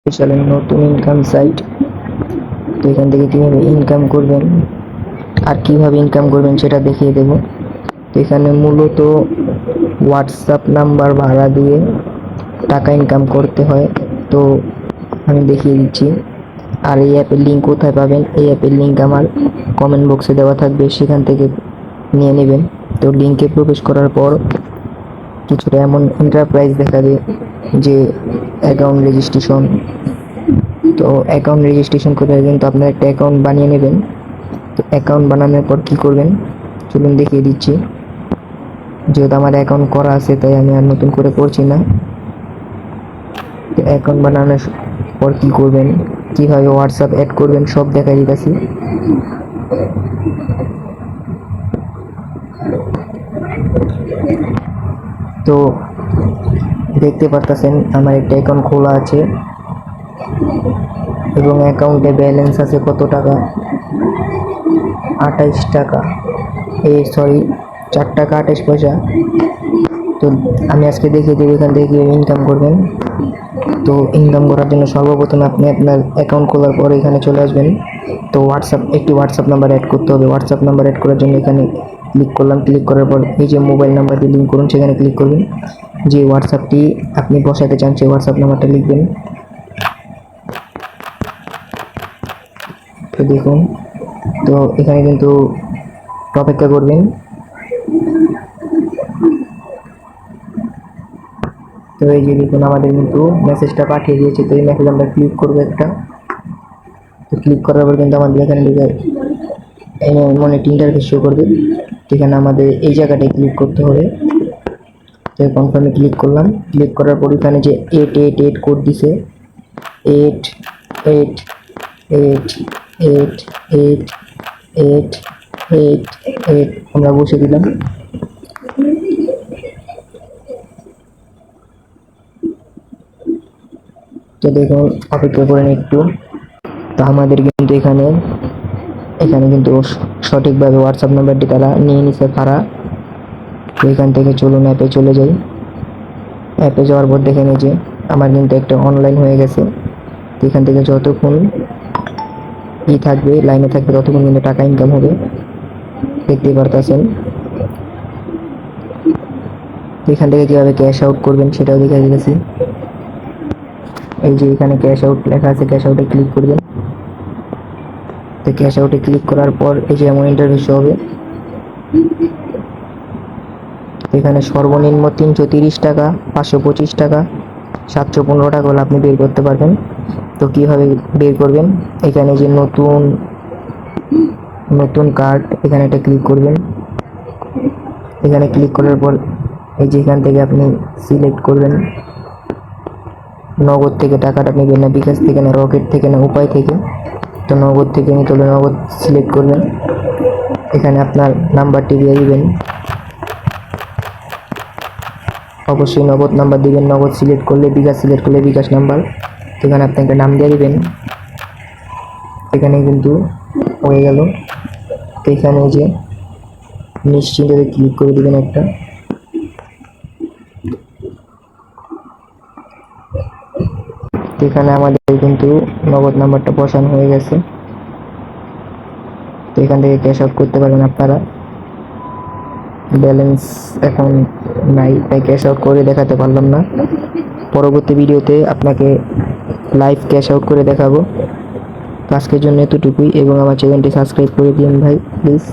চলেন নতুন income site. তো এখান থেকে কিভাবে ইনকাম করবেন আর কিভাবে ইনকাম করবেন সেটা দেখিয়ে দেব। তো এখানে মূলত হোয়াটসঅ্যাপ নাম্বার ভাড়া দিয়ে টাকা ইনকাম করতে হয়। তো আমি দেখিয়ে দিচ্ছি। আর এই অ্যাপের লিঙ্ক কোথায় পাবেন? এই অ্যাপের লিঙ্ক আমার কমেন্ট বক্সে দেওয়া থাকবে, সেখান থেকে নিয়ে নেবেন। তো লিঙ্কে প্রবেশ করার পর কিছুটা এমন এন্টারপ্রাইজ দেখাবে যে অ্যাকাউন্ট রেজিস্ট্রেশন। তো অ্যাকাউন্ট রেজিস্ট্রেশন করে কিন্তু আপনার একটা অ্যাকাউন্ট বানিয়ে নেবেন। তো অ্যাকাউন্ট বানানোর পর কি করবেন চলুন দেখিয়ে দিচ্ছি। যেহেতু আমার অ্যাকাউন্ট করা আছে তাই আমি আর নতুন করে করছি না। তো অ্যাকাউন্ট বানানোর পর কি করবেন, কিভাবে হোয়াটসঅ্যাপ অ্যাড করবেন সব দেখাই দিতেছি। তো দেখতে পারতেছেন আমার একটা অ্যাকাউন্ট খোলা আছে এবং অ্যাকাউন্টে ব্যালেন্স আছে কত টাকা, 28 টাকা, সরি 4 টাকা 28 পয়সা। তো আমি আজকে দেখিয়ে দেবো এখান থেকে ইনকাম করবেন। তো ইনকাম করার জন্য সর্বপ্রথম আপনি আপনার অ্যাকাউন্ট খোলার পর এখানে চলে আসবেন। তো একটি হোয়াটসঅ্যাপ নাম্বার অ্যাড করতে হবে। হোয়াটসঅ্যাপ নাম্বার অ্যাড করার জন্য এখানে ক্লিক করলাম। ক্লিক করার পর এই যে মোবাইল নাম্বার দিয়ে লিঙ্ক করুন সেখানে ক্লিক করবেন। যে হোয়াটসঅ্যাপটি আপনি বসাতে চান সেই হোয়াটসঅ্যাপ নাম্বারটা লিখবেন। তো দেখুন, তো এখানে কিন্তু অপেক্ষা করবেন। তো এই যে দেখুন আমাদের কিন্তু মেসেজটা পাঠিয়ে দিয়েছে। তো এই মেসেজ আমরা ক্লিক করবো একটা। তো ক্লিক করার পর কিন্তু আমাদের এখানে মনে ইন্টারফেস শো করবে। তো এখানে আমাদের এই জায়গাটায় ক্লিক করতে হবে। তো কনফার্মে ক্লিক করলাম। ক্লিক করার পর এখানে যে 888 কোড দিছে, 88888888 আমরা বসে দিলাম। তো দেখুন অপেক্ষা করেন একটু। তো আমাদের কিন্তু এখানে কিন্তু সঠিকভাবে হোয়াটসঅ্যাপ নাম্বারটি তারা নিয়ে নিছে ভাড়া। তো এখান থেকে চলুন অ্যাপে চলে যাই। অ্যাপে যাওয়ার পর দেখেন যে আমার কিন্তু একটা অনলাইন হয়ে গেছে। তো এখান থেকে যতক্ষণ থাকবে লাইনে থাকবে ততক্ষণ কিন্তু টাকা ইনকাম হবে, দেখতেই পারতেছেন। তো এখান থেকে কীভাবে ক্যাশ আউট করবেন সেটাও দেখে দিয়েছি। এই যে এখানে ক্যাশ আউট লেখা আছে, ক্যাশ আউটে ক্লিক করবেন। তো ক্যাশ আউটে ক্লিক করার পর এই যে এমন ইন্টারফেস হবে। এখানে সর্বনিম্ন 330 টাকা, 525 টাকা, 715 টাকা হলে আপনি বের করতে পারবেন। তো কীভাবে বের করবেন, এখানে যে নতুন কার্ড এখানে একটা ক্লিক করবেন। এখানে ক্লিক করার পর এই যে এখান থেকে আপনি সিলেক্ট করবেন নগদ থেকে টাকাটা নেবেন না বিকাশ থেকে না রকেট থেকে না উপায় থেকে। তো নগদ থেকে নিতে হলে নগদ সিলেক্ট করবেন। এখানে আপনার নাম্বারটি দিয়ে দিবেন, অবশ্যই নগদ নাম্বার দিবেন। নগদ সিলেক্ট করলে বিকাশ, সিলেক্ট করলে বিকাশ নাম্বার। এখানে আপনি একটা নাম দিয়ে দিবেন। এখানে কিন্তু হয়ে গেল। তো এখানে যে নিশ্চিন্তে ক্লিক করে দিবেন একটা। এখানে আমাদের কিন্তু নগদ নাম্বারটা বসানো হয়ে গেছে। তো এখান থেকে ক্যাশ আউট করতে পারবেন আপনারা। ব্যালেন্স এখন নাই তাই ক্যাশ আউট করে দেখাতে পারলাম না। পরবর্তী ভিডিওতে আপনাকে লাইভ ক্যাশ আউট করে দেখাবো। আজকের জন্য এতটুকুই এবং আমার চ্যানেলটি সাবস্ক্রাইব করে দিন ভাই প্লিজ।